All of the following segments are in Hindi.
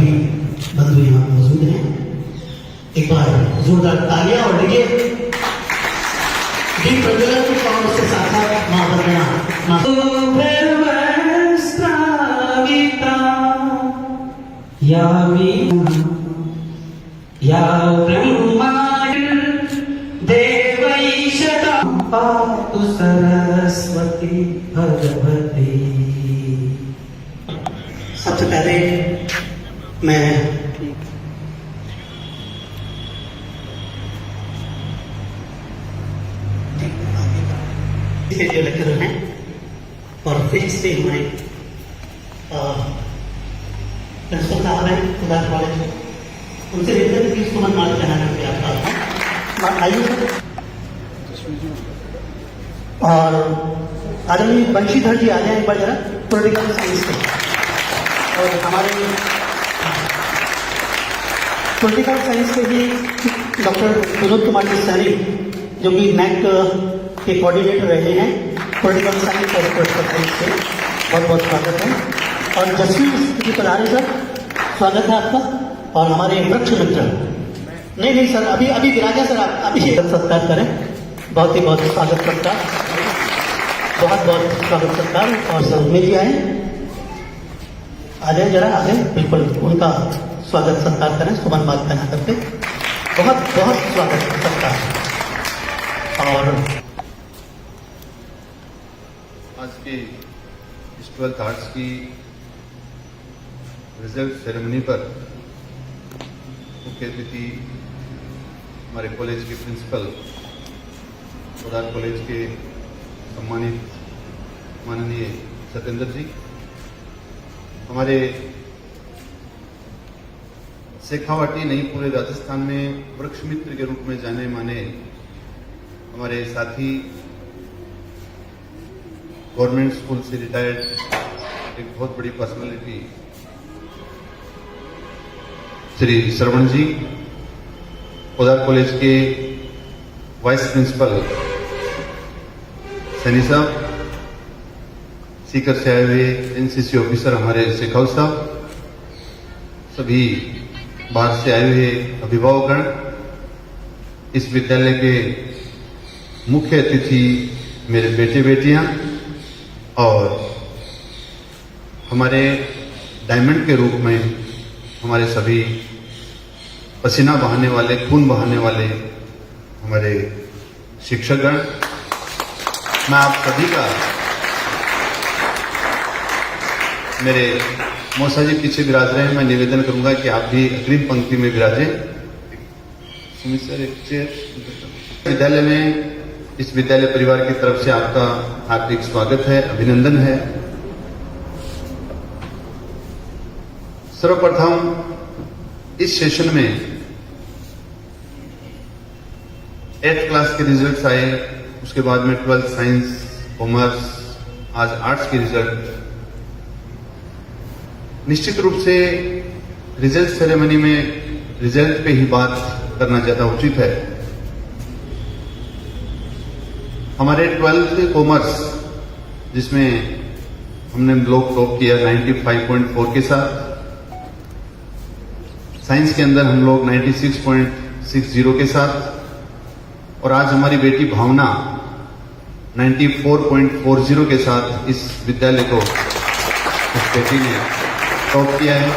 सभी बंधु यहाँ मौजूद हैं। एक बार जोरदार तालियां और डीजे दीप प्रज्वलन के साउंड से साथ मां वंदना या ब्रह्मा देवैषदा पातु सरस्वती भगवती। सबसे पहले मैं जो लेक्चरर हैं और फिजिक्स से हमारे प्रिंसिपल साहब हैं उदार कॉलेज, उनसे निवेदन की सुमन माल पहनाने के आपका आइए। और आदरणीय बंशीधर जी आ जाए एक बार जरा, पॉलिटिकल साइंस के। और हमारे पॉलिटिकल साइंस के ही डॉक्टर विनोद कुमार जी सैनी, जो कि NAC के कोऑर्डिनेटर रहे हैं पॉलिटिकल साइंस और पॉलिटिकल साइंस से, बहुत बहुत स्वागत है। और जसवीर जी पधारे सर, स्वागत है आपका। और हमारे वृक्ष मित्र, नहीं सर, अभी विराजा सर, आप अभी सत्कार करें, बहुत ही बहुत स्वागत सत्कार, बहुत बहुत स्वागत सत्कार। और सर उम्मीद जी आए, आ जाए जरा आगे, बिल्कुल उनका स्वागत सत्कार करें सुमन माल पहना करके, बहुत बहुत स्वागत सत्कार। और आज के इस 12th आर्ट्स की रिजल्ट सेरेमनी पर मुख्य अतिथि हमारे कॉलेज के प्रिंसिपल, उदार कॉलेज के सम्मानित माननीय सत्येंद्र जी, हमारे शेखावाटी नहीं पूरे राजस्थान में वृक्ष मित्र के रूप में जाने माने हमारे साथी, गवर्नमेंट स्कूल से रिटायर्ड एक बहुत बड़ी पर्सनालिटी श्री श्रवण जी, उदार कॉलेज के वाइस प्रिंसिपल सैनी साहब, सीकर से आए हुए NCC ऑफिसर हमारे शेखाव साहब, सभी बाहर से आए हुए अभिभावकगण, इस विद्यालय के मुख्य अतिथि मेरे बेटे बेटियां, और हमारे डायमंड के रूप में हमारे सभी पसीना बहाने वाले, खून बहाने वाले हमारे शिक्षकगण, मैं आप सभी का, मेरे मौसा जी पीछे विराज रहे हैं, मैं निवेदन करूंगा कि आप भी अग्रिम पंक्ति में विराजें। सुमित सर एक चेयर। विद्यालय में, इस विद्यालय परिवार की तरफ से आपका हार्दिक स्वागत है, अभिनंदन है। सर्वप्रथम इस सेशन में 8th क्लास के रिजल्ट्स आए, उसके बाद में 12th साइंस, कॉमर्स, आज आर्ट्स के रिजल्ट। निश्चित रूप से रिजल्ट सेरेमनी में रिजल्ट पे ही बात करना ज्यादा उचित है। हमारे 12th कॉमर्स, जिसमें हमने लोग टॉप किया 95.4 के साथ, साइंस के अंदर हम लोग 96.60 के साथ, और आज हमारी बेटी भावना 94.40 के साथ इस विद्यालय को, इस बेटी ने टॉप किया है।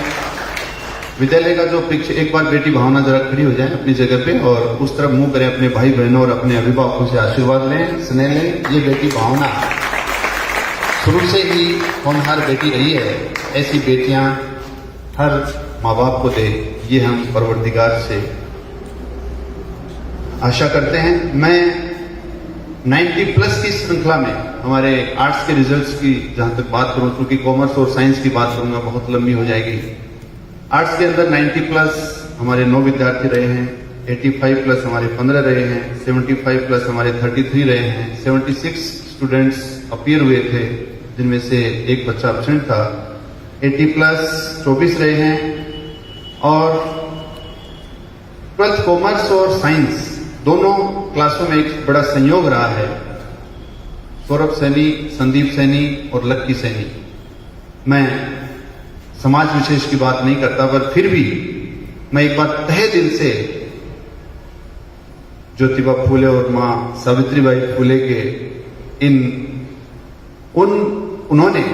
विद्यालय का जो परीक्षा, एक बार बेटी भावना जरा खड़ी हो जाए अपनी जगह पे और उस तरफ मुंह करें, अपने भाई बहनों और अपने अभिभावकों से आशीर्वाद लें, स्नेह लें। ये बेटी भावना शुरू से ही होनहार बेटी रही है, ऐसी बेटियां हर माँ बाप को दे, ये हम परवरदिगार से आशा करते हैं। मैं 90+ की श्रृंखला में हमारे आर्ट्स के रिजल्ट्स की जहां तक बात करूं, क्योंकि कॉमर्स और साइंस की बात करूंगा बहुत लंबी हो जाएगी। आर्ट्स के अंदर 90+ हमारे 9 विद्यार्थी रहे हैं, 85+ हमारे 15 रहे हैं, 75+ हमारे 33 रहे हैं, 76 स्टूडेंट्स अपीयर हुए थे, जिनमें से एक बच्चा एब्सेंट था, 80+ 24 रहे हैं। और 12th कॉमर्स और साइंस दोनों क्लासों में एक बड़ा संयोग रहा है। सौरभ सैनी, संदीप सैनी और लक्की सैनी। मैं समाज विशेष की बात नहीं करता, पर फिर भी मैं एक बार तहे दिल से ज्योतिबा फूले और मां सावित्रीबाई फूले के उन्होंने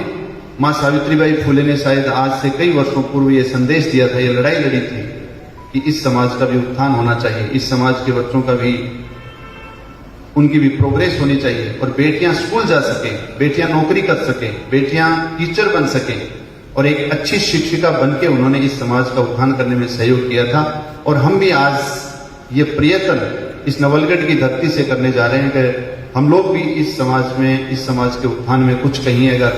मां सावित्रीबाई फूले ने शायद आज से कई वर्षों पूर्व ये संदेश दिया था, ये लड़ाई लड़ी थी कि इस समाज का भी उत्थान होना चाहिए, इस समाज के बच्चों का भी, उनकी भी प्रोग्रेस होनी चाहिए और बेटियां स्कूल जा सके, बेटियां नौकरी कर सके, बेटियां टीचर बन सके और एक अच्छी शिक्षिका बनके उन्होंने इस समाज का उत्थान करने में सहयोग किया था। और हम भी आज ये प्रयत्न इस नवलगढ़ की धरती से करने जा रहे हैं कि हम लोग भी इस समाज में, इस समाज के उत्थान में कुछ कहीं अगर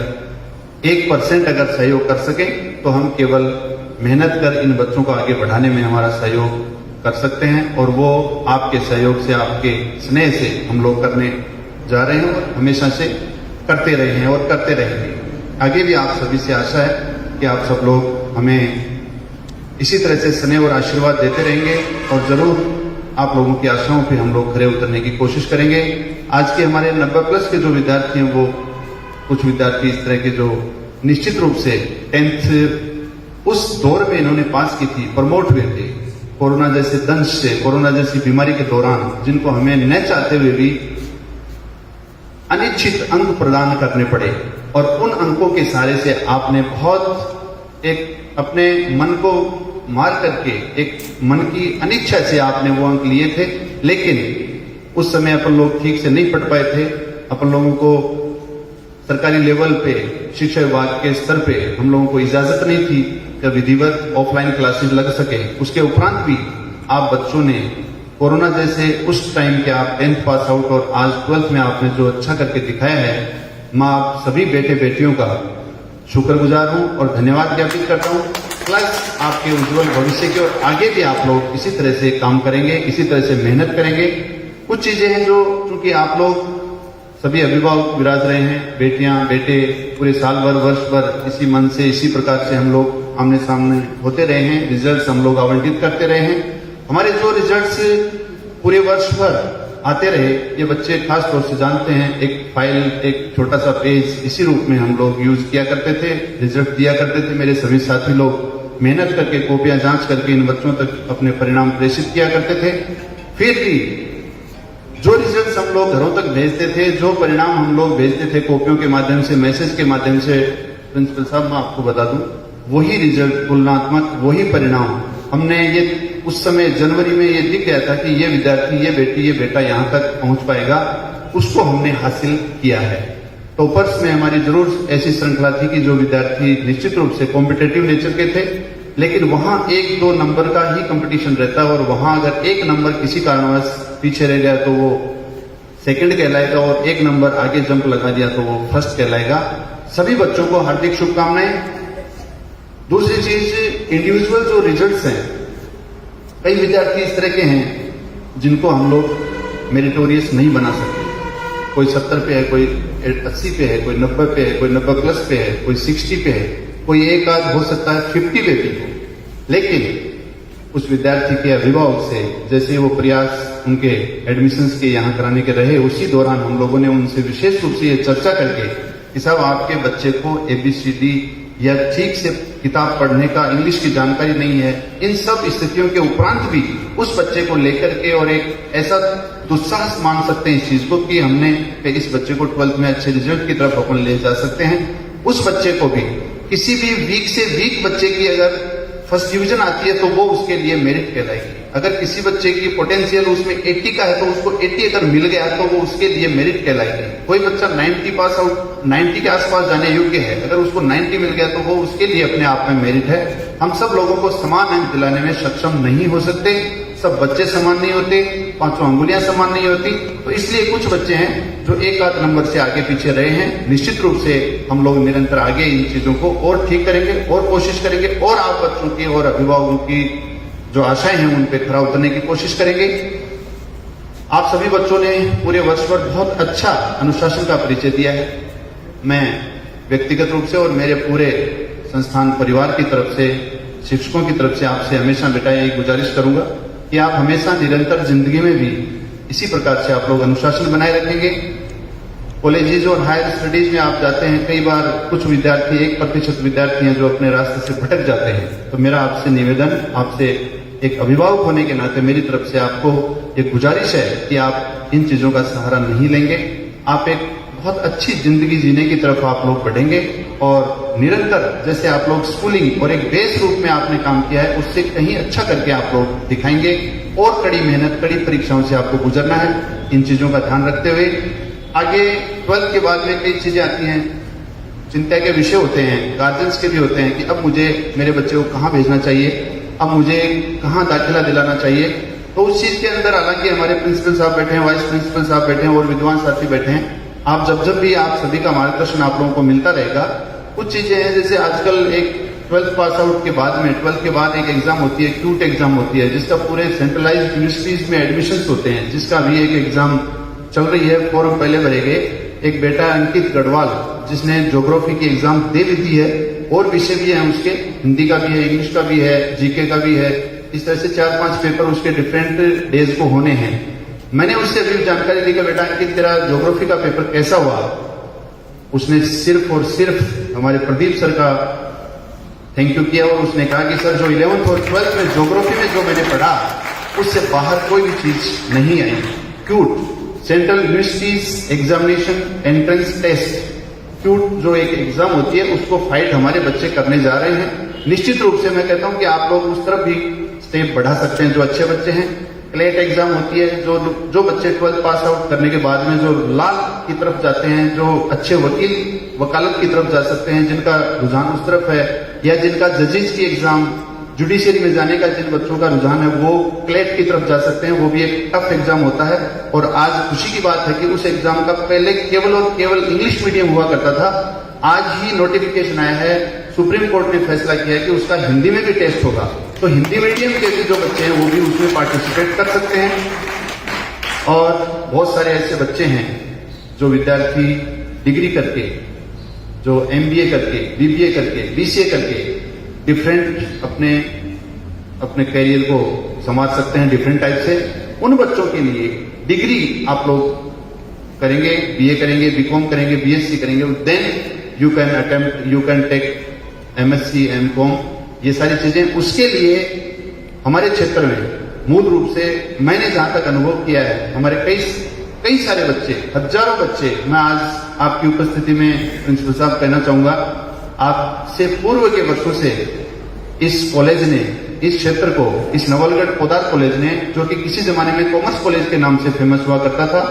1% अगर सहयोग कर सके तो हम केवल मेहनत कर इन बच्चों को आगे बढ़ाने में हमारा सहयोग कर सकते हैं और वो आपके सहयोग से, आपके स्नेह से हम लोग करने जा रहे हैं और हमेशा से करते रहे हैं और करते रहेंगे। आगे भी आप सभी से आशा है कि आप सब लोग हमें इसी तरह से स्नेह और आशीर्वाद देते रहेंगे और जरूर आप लोगों की आशाओं पे हम लोग खरे उतरने की कोशिश करेंगे। आज के हमारे 90+ के जो विद्यार्थी हैं, वो कुछ विद्यार्थी इस तरह के जो निश्चित रूप से 10th उस दौर में इन्होंने पास की थी, प्रमोट हुए थे कोरोना जैसे दंश से, कोरोना जैसी बीमारी के दौरान, जिनको हमें न चाहते हुए भी अनिश्चित अंक प्रदान करने पड़े और उन अंकों के सहारे से आपने बहुत एक अपने मन को मार करके, एक मन की अनिच्छा से आपने वो अंक लिए थे, लेकिन उस समय अपन लोग ठीक से नहीं पढ़ पाए थे। अपन लोगों को सरकारी लेवल पे, शिक्षा विभाग के स्तर पे हम लोगों को इजाजत नहीं थी कि विधिवत ऑफलाइन क्लासेस लग सके। उसके उपरांत भी आप बच्चों ने कोरोना जैसे उस टाइम के आप 10th पास आउट और आज 12th में आपने जो अच्छा करके दिखाया है, मैं आप सभी बेटे बेटियों का शुक्रगुजार हूं और धन्यवाद ज्ञापित करता हूं। प्लस आपके उज्जवल भविष्य के और आगे भी आप लोग इसी तरह से काम करेंगे, इसी तरह से मेहनत करेंगे। कुछ चीजें हैं जो, चूंकि आप लोग सभी अभिभावक विराज रहे हैं, बेटियां बेटे पूरे साल भर, वर्ष भर इसी मन से, इसी प्रकार से हम लोग आमने सामने होते रहे हैं, रिजल्ट्स हम लोग आवंटित करते रहे हैं। हमारे जो रिजल्ट्स पूरे वर्ष भर आते रहे, ये बच्चे खास तौर से जानते हैं, एक फाइल, एक छोटा सा पेज इसी रूप में हम लोग यूज किया करते थे, रिजल्ट दिया करते थे। मेरे सभी साथी लोग मेहनत करके, कॉपियां जांच करके इन बच्चों तक अपने परिणाम प्रेषित किया करते थे। फिर भी जो रिजल्ट हम लोग घरों तक भेजते थे, जो परिणाम हम लोग भेजते थे कॉपियों के माध्यम से, मैसेज के माध्यम से, प्रिंसिपल साहब मैं आपको बता दूं, वही रिजल्ट, तुलनात्मक वही परिणाम हमने ये उस समय जनवरी में ये दिख गया था कि ये विद्यार्थी, ये बेटी, ये बेटा यहां तक पहुंच पाएगा, उसको हमने हासिल किया है। टॉपर्स में हमारी जरूर ऐसी श्रृंखला थी कि जो विद्यार्थी निश्चित रूप से कॉम्पिटेटिव नेचर के थे, लेकिन वहां 1-2 नंबर का ही कंपटीशन रहता है और वहां अगर 1 नंबर किसी कारणवश पीछे रह गया तो वो सेकंड कहलाएगा और 1 नंबर आगे जंप लगा दिया तो वो फर्स्ट कहलाएगा। सभी बच्चों को हार्दिक शुभकामनाएं। दूसरी चीज, इंडिविजुअल जो रिजल्ट्स हैं, कई विद्यार्थी इस तरह के हैं जिनको हम लोग मेरिटोरियस नहीं बना सकते। कोई 70 पे है, कोई 80 पे है, कोई 90 पे है, कोई 90+ पे है, कोई 60 पे है, कोई एक आध हो सकता है 50 पे भी हो। लेकिन उस विद्यार्थी के अभिभावक से जैसे वो प्रयास उनके एडमिशन्स के यहाँ कराने के रहे, उसी दौरान हम लोगों ने उनसे विशेष रूप से ये चर्चा करके कि साहब आपके बच्चे को ABCD या ठीक से किताब पढ़ने का, इंग्लिश की जानकारी नहीं है, इन सब स्थितियों के उपरांत भी उस बच्चे को लेकर के और एक ऐसा दुस्साहस मान सकते हैं इस चीज को कि हमने इस बच्चे को 12th में अच्छे रिजल्ट की तरफ अपन ले जा सकते हैं। उस बच्चे को भी, किसी भी वीक से वीक बच्चे की अगर फर्स्ट डिवीजन आती है तो वो उसके लिए मेरिट कहलाएगी। अगर किसी बच्चे की पोटेंशियल उसमें 80 का है तो उसको 80 अगर मिल गया तो वो उसके लिए मेरिट कहलाएगी। कोई बच्चा 90 पास आउट, 90 के आसपास जाने योग्य है, अगर उसको 90 मिल गया तो वो उसके लिए अपने आप में मेरिट है। हम सब लोगों को समान अंक दिलाने में सक्षम नहीं हो सकते, सब बच्चे समान नहीं होते, 5 अंगुलियां समान नहीं होती, तो इसलिए कुछ बच्चे हैं जो 1-8 नंबर से आगे पीछे रहे हैं। निश्चित रूप से हम लोग निरंतर आगे इन चीजों को और ठीक करेंगे और कोशिश करेंगे और आप बच्चों की और अभिभावकों की जो आशाएं हैं उन पे खरा उतरने की कोशिश करेंगे। आप सभी बच्चों ने पूरे वर्ष भर बहुत अच्छा अनुशासन का परिचय दिया है। मैं व्यक्तिगत रूप से और मेरे पूरे संस्थान परिवार की तरफ से, शिक्षकों की तरफ से आपसे हमेशा बेटा यही गुजारिश करूंगा कि आप हमेशा निरंतर जिंदगी में भी इसी प्रकार से आप लोग अनुशासन बनाए रखेंगे। कॉलेजेस और हायर स्टडीज में आप जाते हैं, कई बार कुछ विद्यार्थी 1% विद्यार्थी हैं जो अपने रास्ते से भटक जाते हैं। तो मेरा आपसे निवेदन, आपसे एक अभिभावक होने के नाते मेरी तरफ से आपको एक गुजारिश है कि आप इन चीजों का सहारा नहीं लेंगे। आप एक बहुत अच्छी जिंदगी जीने की तरफ आप लोग बढ़ेंगे और निरंतर जैसे आप लोग स्कूलिंग और एक बेस रूप में आपने काम किया है, उससे कहीं अच्छा करके आप लोग दिखाएंगे और कड़ी मेहनत, कड़ी परीक्षाओं से आपको गुजरना है। इन चीजों का ध्यान रखते हुए आगे 12th के बाद में कई चीजें आती हैं, चिंता के विषय होते हैं, गार्जियंस के भी होते हैं कि अब मुझे मेरे बच्चे को कहाँ भेजना चाहिए, अब मुझे कहाँ दाखिला दिलाना चाहिए। तो उस चीज के अंदर हालांकि हमारे प्रिंसिपल साहब बैठे हैं, वाइस प्रिंसिपल साहब बैठे हैं और विद्वान साथी बैठे हैं। आप जब भी आप सभी का मार्गदर्शन आप लोगों को मिलता रहेगा। कुछ चीजें हैं जैसे आजकल एक 12th पास आउट के बाद में 12th के बाद एक एग्जाम होती है, क्यूट एग्जाम होती है, जिसका पूरे सेंट्रलाइज्ड यूनिवर्सिटीज में एडमिशन होते हैं, जिसका भी एक एग्जाम चल रही है। फॉर्म पहले भरे गए। एक बेटा अंकित गढ़वाल जिसने ज्योग्राफी की एग्जाम दे भी दी है और विषय भी है उसके, हिंदी का भी है, इंग्लिश का भी है, जीके का भी है। इस तरह से 4-5 पेपर उसके डिफरेंट डेज को होने हैं। मैंने उससे अभी जानकारी ली कि बेटा अंकित तेरा ज्योग्राफी का पेपर कैसा हुआ। उसने सिर्फ और सिर्फ हमारे प्रदीप सर का थैंक यू किया और उसने कहा कि सर जो 11th और 12th में ज्योग्राफी में जो मैंने पढ़ा उससे बाहर कोई भी चीज नहीं आई। CUET central universities examination entrance test, CUET जो एक एग्जाम होती है उसको फाइट हमारे बच्चे करने जा रहे हैं। निश्चित रूप से मैं कहता हूं कि आप लोग उस तरफ भी स्टेप बढ़ा सकते हैं जो अच्छे बच्चे हैं। क्लेट एग्जाम होती है, जो बच्चे 12th पास आउट करने के बाद में जो लॉ की तरफ जाते हैं, जो अच्छे वकील वकालत की तरफ जा सकते हैं, जिनका रुझान उस तरफ है, या जिनका जजेस की एग्जाम जुडिशियरी में जाने का जिन बच्चों का रुझान है वो क्लेट की तरफ जा सकते हैं। वो भी एक टफ एग्जाम होता है और आज खुशी की बात है कि उस एग्जाम का पहले केवल और केवल इंग्लिश मीडियम हुआ करता था। आज ही नोटिफिकेशन आया है, सुप्रीम कोर्ट ने फैसला किया है कि उसका हिंदी में भी टेस्ट होगा। तो हिंदी मीडियम के भी जो बच्चे हैं वो भी उसमें पार्टिसिपेट कर सकते हैं। और बहुत सारे ऐसे बच्चे हैं जो विद्यार्थी डिग्री करके, जो MBA करके, BBA करके, BCA करके डिफरेंट अपने कैरियर को संवार सकते हैं डिफरेंट टाइप से। उन बच्चों के लिए डिग्री आप लोग करेंगे, BA करेंगे, BCom करेंगे, BSc करेंगे, then you can take MSc, MCom, ये सारी चीजें। उसके लिए हमारे क्षेत्र में मूल रूप से मैंने जहां तक अनुभव किया है, हमारे कई सारे बच्चे, हजारों बच्चे, मैं आज आपकी उपस्थिति में प्रिंसिपल साहब कहना चाहूंगा, आपसे पूर्व के वर्षों से इस कॉलेज ने, इस क्षेत्र को, इस नवलगढ़ पोदार कॉलेज ने, जो कि किसी जमाने में कॉमर्स कॉलेज के नाम से फेमस हुआ करता था,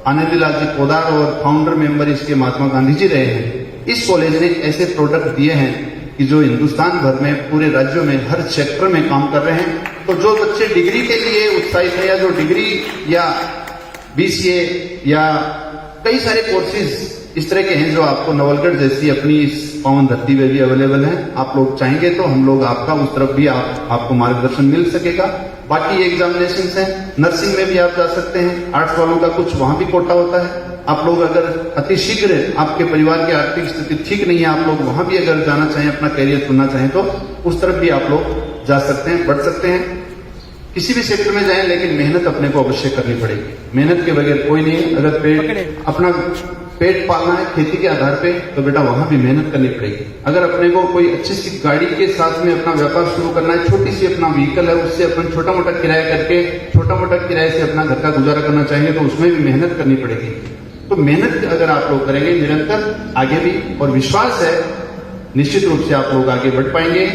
आनंदलाल जी पोदार और फाउंडर मेंबर इसके महात्मा गांधी जी रहे हैं। इस कॉलेज ने ऐसे प्रोडक्ट दिए हैं कि जो हिंदुस्तान भर में, पूरे राज्यों में, हर सेक्टर में काम कर रहे हैं। तो जो बच्चे डिग्री के लिए उत्साहित है, या जो डिग्री या BCA या कई सारे कोर्सेज इस तरह के हैं जो आपको नवलगढ़ जैसी अपनी इस पावन धरती में भी अवेलेबल है, आप लोग चाहेंगे तो हम लोग आपका उस तरफ भी आपको मार्गदर्शन मिल सकेगा। बाकी एग्जामिनेशन है, नर्सिंग में भी आप जा सकते हैं, आर्ट्स वालों का कुछ वहां भी कोटा होता है। आप लोग अगर अतिशीघ्र, आपके परिवार की आर्थिक स्थिति ठीक नहीं है, आप लोग वहां भी अगर जाना चाहें, अपना कैरियर चुनना चाहें तो उस तरफ भी आप लोग जा सकते हैं, बढ़ सकते हैं। किसी भी सेक्टर में जाएं, लेकिन मेहनत अपने को अवश्य करनी पड़ेगी। मेहनत के बगैर कोई नहीं है। अगर अपना पेट पालना है खेती के आधार पे, तो बेटा वहां भी मेहनत करनी पड़ेगी। अगर अपने को कोई अच्छी सी गाड़ी के साथ में अपना व्यापार शुरू करना है, छोटी सी अपना व्हीकल है, उससे अपन छोटा मोटा किराया करके, छोटा मोटा किराए से अपना घर का गुजारा करना चाहेंगे तो उसमें भी मेहनत करनी पड़ेगी। तो मेहनत अगर आप लोग करेंगे निरंतर, आगे भी, और विश्वास है निश्चित रूप से आप लोग आगे बढ़ पाएंगे।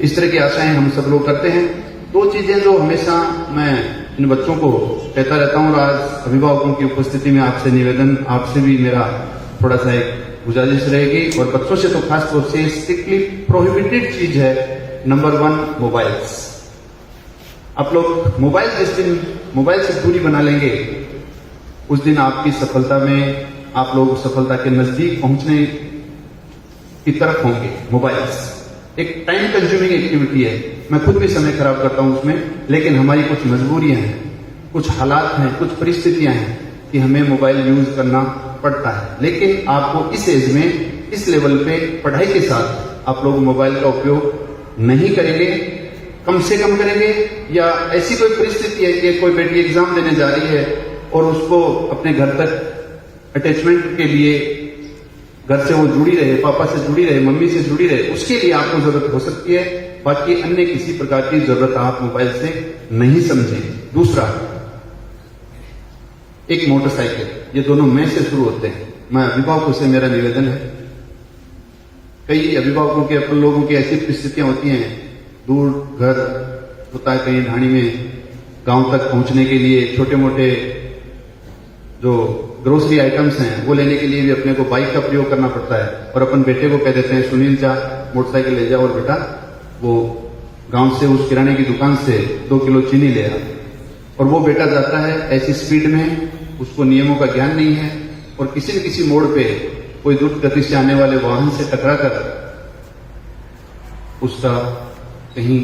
इस तरह की आशाएं हम सब लोग करते हैं। दो चीजें जो हमेशा मैं इन बच्चों को कहता रहता हूं और आज अभिभावकों की उपस्थिति में आपसे निवेदन, आपसे भी मेरा थोड़ा सा एक गुजारिश रहेगी, और बच्चों से तो खास तौर से स्ट्रिक्टली प्रोहिबिटेड चीज है। Number 1 mobiles. आप लोग मोबाइल जिस दिन मोबाइल से दूरी बना लेंगे, उस दिन आपकी सफलता में, आप लोग सफलता के नजदीक पहुंचने की तरफ होंगे। मोबाइल्स एक टाइम कंज्यूमिंग एक्टिविटी है, मैं खुद भी समय खराब करता हूं उसमें, लेकिन हमारी कुछ मजबूरियां हैं, कुछ हालात हैं, कुछ परिस्थितियां हैं कि हमें मोबाइल यूज करना पड़ता है। लेकिन आपको इस एज में, इस लेवल पे पढ़ाई के साथ आप लोग मोबाइल का उपयोग नहीं करेंगे, कम से कम करेंगे। या ऐसी कोई परिस्थिति है कि कोई बेटी एग्जाम देने जा रही है और उसको अपने घर तक अटैचमेंट के लिए घर से वो जुड़ी रहे, पापा से जुड़ी रहे, मम्मी से जुड़ी रहे, उसके लिए आपको जरूरत हो सकती है। बाकी अन्य किसी प्रकार की जरूरत आप मोबाइल से नहीं समझें। दूसरा, एक मोटरसाइकिल, ये दोनों मैं से शुरू होते हैं। मैं अभिभावकों से मेरा निवेदन है, कई अभिभावकों के अपन लोगों की ऐसी परिस्थितियां होती हैं, दूर घर होता है कहीं ढाणी में, गांव तक पहुंचने के लिए छोटे मोटे जो ग्रोसरी आइटम्स हैं वो लेने के लिए भी अपने को बाइक का प्रयोग करना पड़ता है। और अपन बेटे को कह देते हैं, सुनील जा मोटरसाइकिल ले जा और बेटा वो गांव से उस किराने की दुकान से 2 किलो चीनी ले आ। और वो बेटा जाता है ऐसी स्पीड में, उसको नियमों का ज्ञान नहीं है, और किसी न किसी मोड़ पे कोई द्रुत गति से आने वाले वाहन से टकरा कर उसका कहीं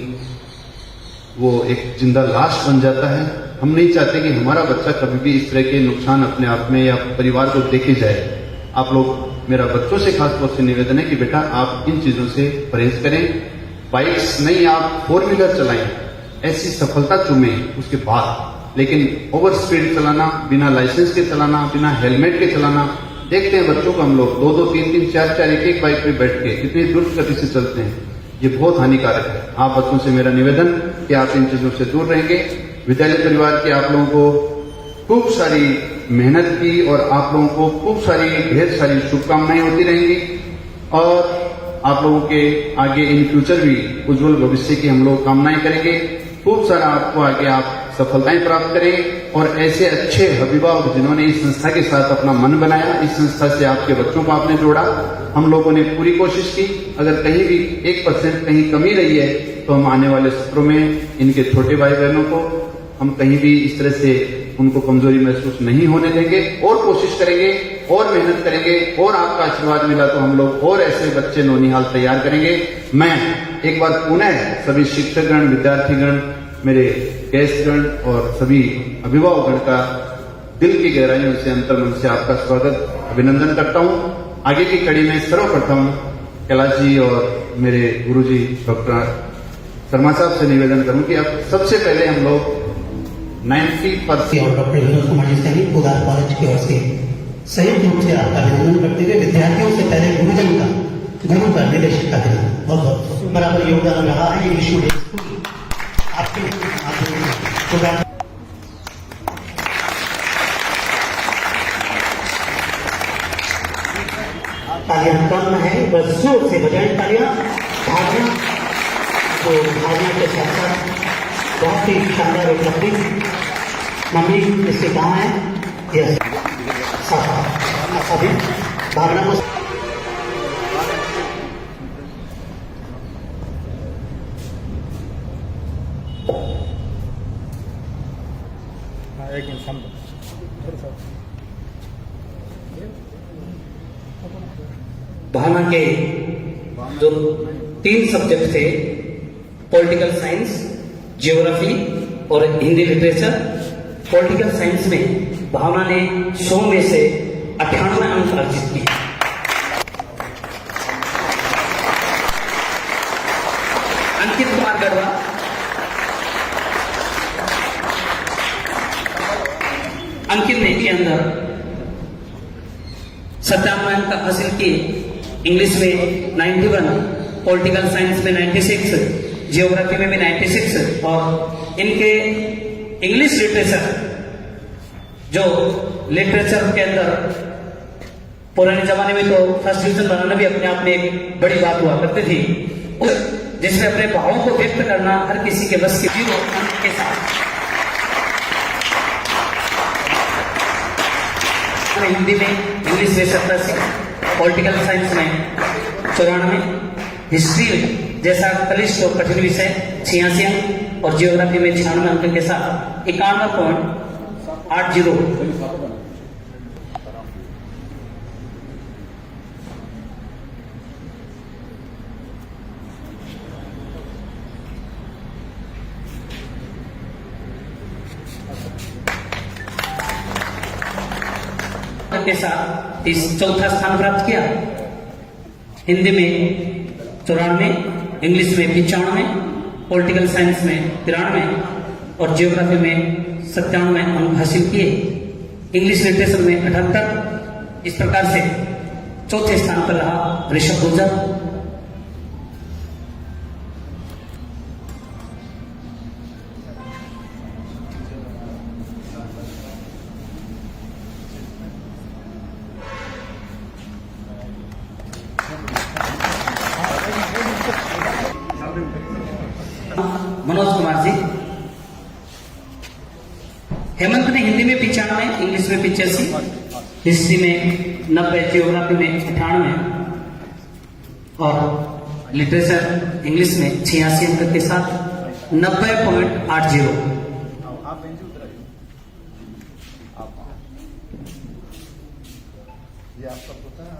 वो एक जिंदा लाश बन जाता है। हम नहीं चाहते कि हमारा बच्चा कभी भी इस तरह के नुकसान अपने आप में या परिवार को देखे जाए। आप लोग, मेरा बच्चों से खास तौर से निवेदन है कि बेटा आप इन चीजों से परहेज करें। बाइक्स नहीं, आप 4 व्हीलर चलाएं, ऐसी सफलता चुमें उसके बाद। लेकिन ओवर स्पीड चलाना, बिना लाइसेंस के चलाना, बिना हेलमेट के चलाना, देखते हैं बच्चों को हम लोग 2-2, 3-3, 4-4 एक बाइक पे बैठ के कितनी द्रुत गति से चलते हैं। ये बहुत हानिकारक है। आप बच्चों से मेरा निवेदन कि आप इन चीजों से दूर रहेंगे। विद्यालय परिवार के आप लोगों को खूब सारी मेहनत की और आप लोगों को खूब सारी ढेर सारी शुभकामनाएं होती रहेंगी, और आप लोगों के आगे इन फ्यूचर भी उज्जवल भविष्य की हम लोग कामनाएं करेंगे। खूब सारा आपको आगे आप सफलताएं प्राप्त करें, और ऐसे अच्छे अभिभावक जिन्होंने इस संस्था के साथ अपना मन बनाया, इस संस्था से आपके बच्चों को आपने जोड़ा, हम लोगों ने पूरी कोशिश की। अगर कहीं भी 1% कहीं कमी रही है तो हम आने वाले सत्रों में इनके छोटे भाई बहनों को हम कहीं भी इस तरह से उनको कमजोरी महसूस नहीं होने देंगे, और कोशिश करेंगे और मेहनत करेंगे, और आपका आशीर्वाद मिला तो हम लोग और ऐसे बच्चे नौनिहाल तैयार करेंगे। मैं एक बार पुनः सभी शिक्षकगण, विद्यार्थीगण, मेरे गेस्टगण और सभी अभिभावकगण का दिल की गहराइयों से, अंतर्मन से आपका स्वागत, अभिनंदन करता हूं। आगे की कड़ी में सर्वप्रथम कैलाश जी और मेरे गुरुजी डॉक्टर शर्मा साहब से निवेदन करूं कि अब सबसे पहले हम लोग 90% और डॉक्टर विनोद कुमार जी सैनी उदार कॉलेज की ओर से संयुक्त रूप से आपका अभिनंदन करते हुए विद्यार्थियों से पहले गुरुजन का, गुरु का, निदेशक का देना बहुत बहुत बराबर योगदान रहा है। ये विश्व स्कूल आपके तालियां कम है, बस जोर से बजाएं तालियां। भावना, तो भावना के साथ साथ बहुत ही शानदार उपलब्धि। मम्मी इससे कहाँ है? यस, सभी भावना को एक मिनट भावना के जो 3 सब्जेक्ट थे, पॉलिटिकल साइंस, ज्योग्राफी और हिंदी लिटरेचर। पॉलिटिकल साइंस में भावना ने 100 में से 98 अंक अर्जित किए। अंकित कुमार गढ़वा अंकित ने के अंदर 97 अंक हासिल किए। इंग्लिश में 91, पॉलिटिकल साइंस में 96, जियोग्राफी में भी 96, और इनके इंग्लिश लिटरेचर, जो लिटरेचर के अंदर पुराने जमाने में तो फर्स्ट डिवीजन बनाना भी अपने आप में एक बड़ी बात हुआ करती थी, जिसमें अपने भावों को व्यक्त करना हर किसी के बस के 0 अंक के साथ। हिंदी में इंग्लिश में 87, पॉलिटिकल साइंस में 94, हिस्ट्री जैसा क्लिष्ट और कठिन विषय 86 अंक, और जियोग्राफी में 96 अंक के साथ 51.80। के साथ इस चौथा स्थान प्राप्त किया। हिंदी में 94, इंग्लिश में 95, पॉलिटिकल साइंस में 93 और जियोग्राफी में 97 अंक हासिल किए। इंग्लिश लिटरेचर में 78, इस प्रकार से चौथे स्थान पर रहा ऋषभ गुर्जर। मनोज कुमार जी। हेमंत ने हिंदी में 95, इंग्लिश में 85, हिस्ट्री में 90, जियोग्राफी में 98 और लिटरेचर इंग्लिश में 86 अंक के साथ 90.80। ये आपका पता है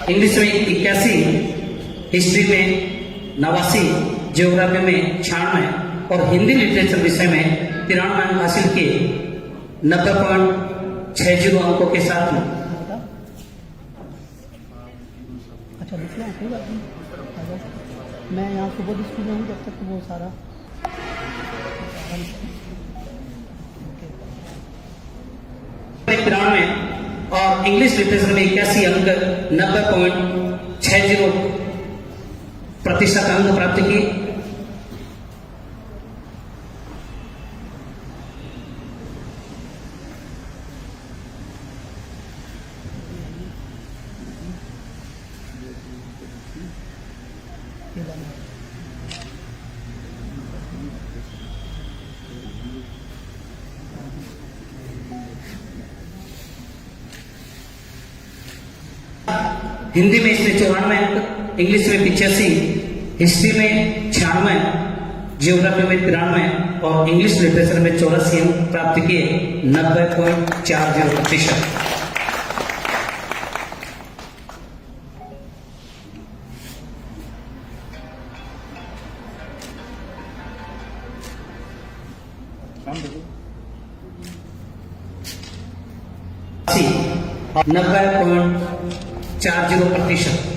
इंग्लिश में 81, हिस्ट्री में 89, जियोग्राफी में 96 और हिंदी लिटरेचर विषय में 93 अंक हासिल किए 90.60 अंकों के साथ में। अच्छा लिख लें, कोई बात नहीं। मैं यहाँ सुबह स्कूल में हूँ, जब तक वो सारा 93 और इंग्लिश लिटरेचर में 81 अंक 90.60% अंक प्राप्त किए। हिंदी में इसमें 94 अंक, इंग्लिश में 85, हिस्ट्री में 96, जियोग्राफी में 93 और इंग्लिश लिटरेचर में 84 अंक प्राप्त किए 90.40%। सी 90.40%।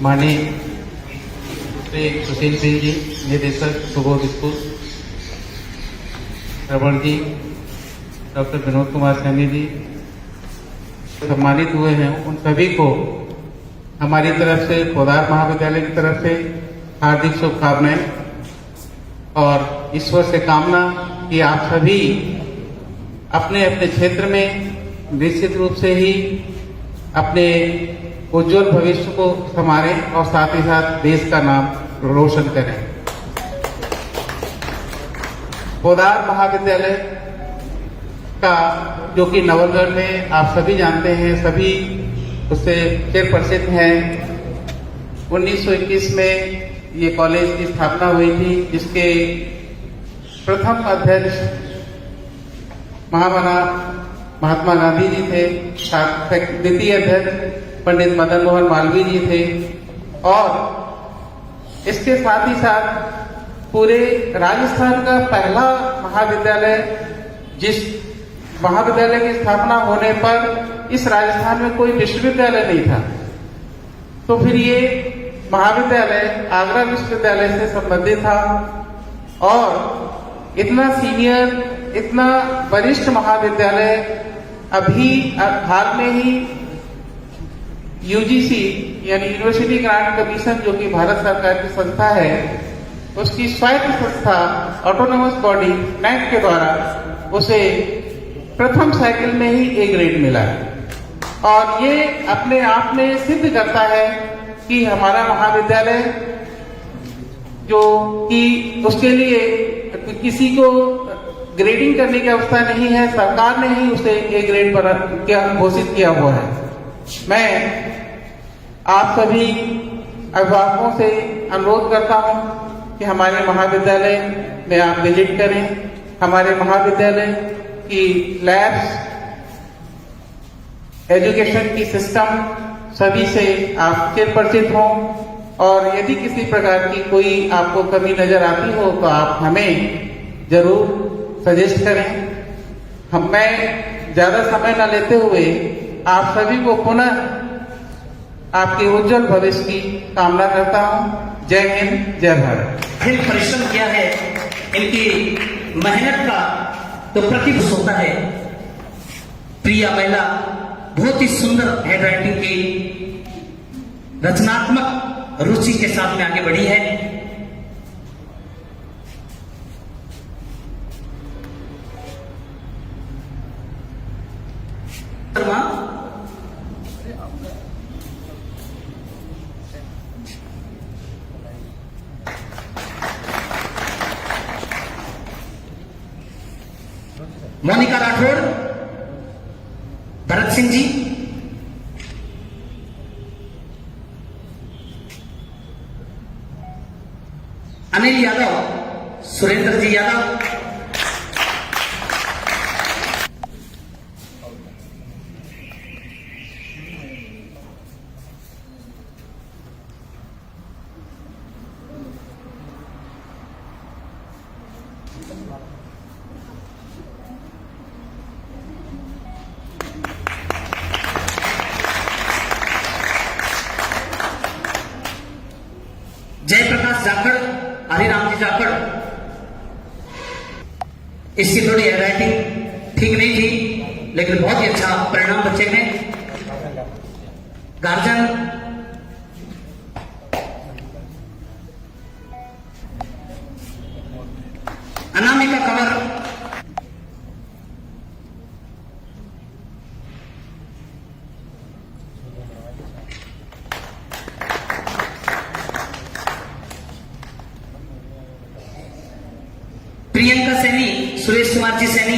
माननीय श्री सुशील सिंह जी, निदेशक सुबोध स्कूल, रमण जी, डॉक्टर विनोद कुमार सैनी जी सम्मानित हुए हैं, उन सभी को हमारी तरफ से, पोदार महाविद्यालय की तरफ से हार्दिक शुभकामनाएं और ईश्वर से कामना कि आप सभी अपने अपने क्षेत्र में निश्चित रूप से ही अपने उज्जवल भविष्य को संवारें और साथ ही साथ देश का नाम रोशन करें। पोदार महाविद्यालय का जो कि नवलगढ़ में आप सभी जानते हैं, सभी उससे चिर प्रसिद्ध हैं। 1921 में ये कॉलेज की स्थापना हुई थी, जिसके प्रथम अध्यक्ष महात्मा गांधी जी थे, द्वितीय अध्यक्ष पंडित मदन मोहन मालवीय जी थे और इसके साथ ही साथ पूरे राजस्थान का पहला महाविद्यालय, जिस महाविद्यालय की स्थापना होने पर इस राजस्थान में कोई विश्वविद्यालय नहीं था, तो फिर ये महाविद्यालय आगरा विश्वविद्यालय से संबंधित था और इतना सीनियर, इतना वरिष्ठ महाविद्यालय अभी हाल में ही यूजीसी यानी यूनिवर्सिटी ग्रांट कमीशन, जो कि भारत सरकार की संस्था है, उसकी स्वायत्त संस्था ऑटोनोमस बॉडी नैक के द्वारा उसे प्रथम साइकिल में ही ए ग्रेड मिला है और ये अपने आप में सिद्ध करता है कि हमारा महाविद्यालय जो कि उसके लिए किसी को ग्रेडिंग करने की अवस्था नहीं है, सरकार ने ही उसे ए ग्रेड पर घोषित किया हुआ है। मैं आप सभी अभिभावकों से अनुरोध करता हूं कि हमारे महाविद्यालय में आप विजिट करें। हमारे महाविद्यालय की लैब्स, एजुकेशन की सिस्टम सभी से आप चिरपरिचित हों और यदि किसी प्रकार की कोई आपको कमी नजर आती हो तो आप हमें जरूर सजेस्ट करें। मैं ज्यादा समय न लेते हुए आप सभी को पुनः आपके उज्जवल भविष्य की कामना करता हूं। जय हिंद, जय भारत। फिर परिश्रम किया है, इनकी मेहनत का तो प्रतिफल होता है। प्रिया महिला बहुत ही सुंदर हैंड राइटिंग की रचनात्मक रुचि के साथ में आगे बढ़ी है। मोनिका राठौड़, भरत सिंह जी, अनिल यादव, सुरेंद्र जी यादव, जयप्रकाश जाखड़, हरिराम जी जाखड़। इसकी थोड़ी हैंडराइटिंग ठीक नहीं थी, लेकिन बहुत ही अच्छा परिणाम बच्चे ने। गार्जियन अनामिका कंवर, प्रियंका सैनी, सुरेश कुमार जी सैनी,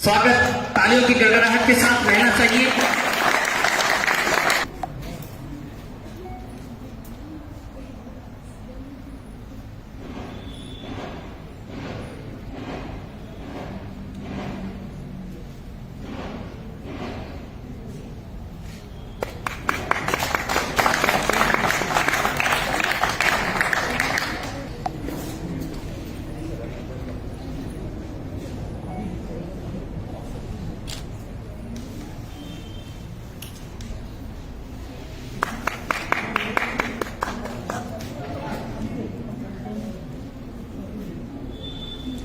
स्वागत तालियों की गड़गड़ाहट के साथ रहना चाहिए।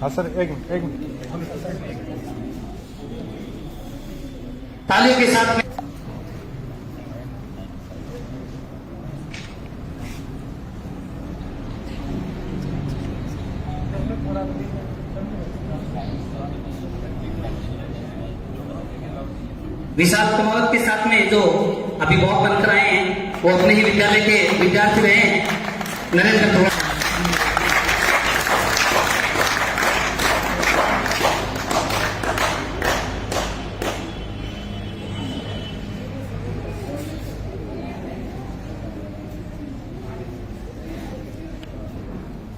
हाँ सर, एक मिनट। तालियों के साथ में विशाल कुमावत के साथ में जो अभिभावक बनकर आए हैं वो अपने ही विद्यालय के विद्यार्थी रहे हैं, नरेंद्र तोमर।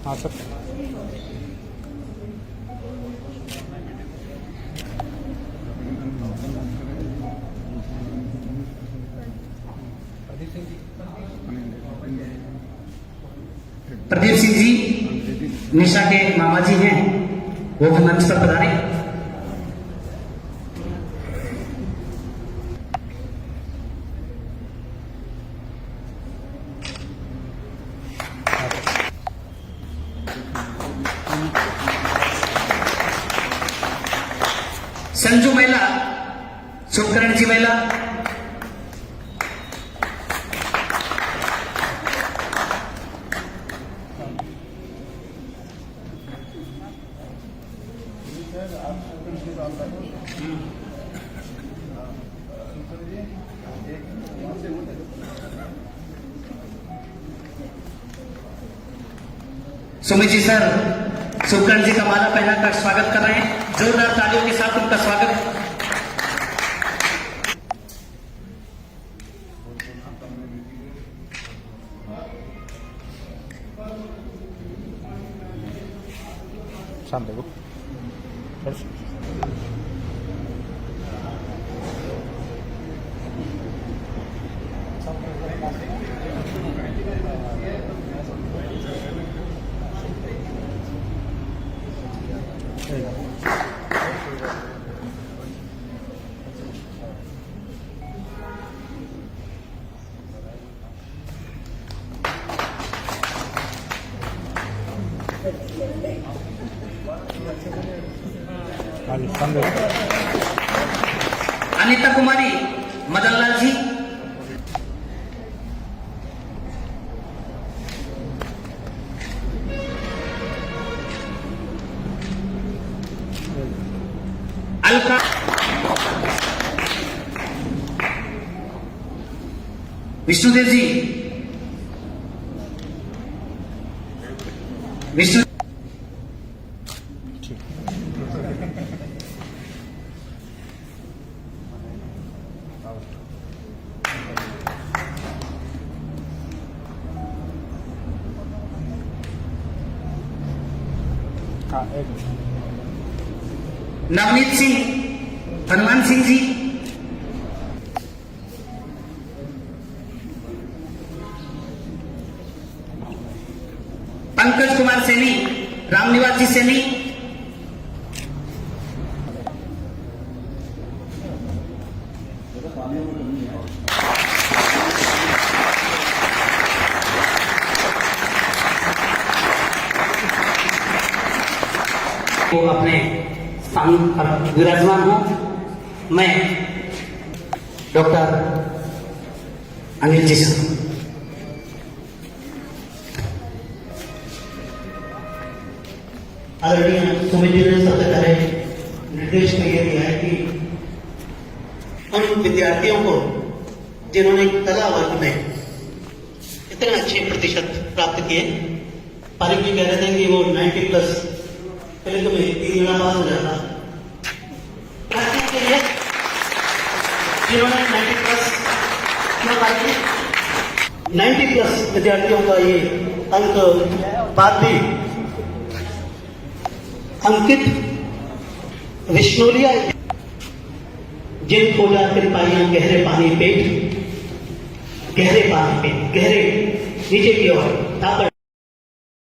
हाँ सर। प्रदीप सिंह जी निशा के मामा जी हैं, वो भी मंच पर पधारे। संजू महिला, शुभकरण जी महिला, सुमित जी सर शुभकरण जी का माला पहनाकर स्वागत कर रहे हैं। जोरदार तालियों के साथ उनका स्वागत। शांत देखो अनिता कुमारी, मदनलाल जी, अलका, विष्णुदेव जी, विष्णु हाँ एक नवनीत सिंह, हनुमान सिंह जी, पंकज कुमार सैनी, रामनिवास जी सैनी, वो अपने स्थान पर विराजमान हूं। मैं डॉक्टर अनिल जी से आदरणीय सुमित जी ने सबसे पहले निर्देश में यह दिया है कि उन विद्यार्थियों को जिन्होंने कला वर्ग में इतने अच्छे प्रतिशत प्राप्त किए, पारिक जी कह रहे थे कि वो 90 प्लस पहले तो मैं 3 गुना पास हो जाता, के लिए जिन्होंने 90 प्लस 90 प्लस विद्यार्थियों का ये अंक बाद भी अंकित विष्णुलिया, जिन खोजा कृपाइयां गहरे पानी पेट, गहरे पानी पेट, गहरे नीचे की ओर ताकड़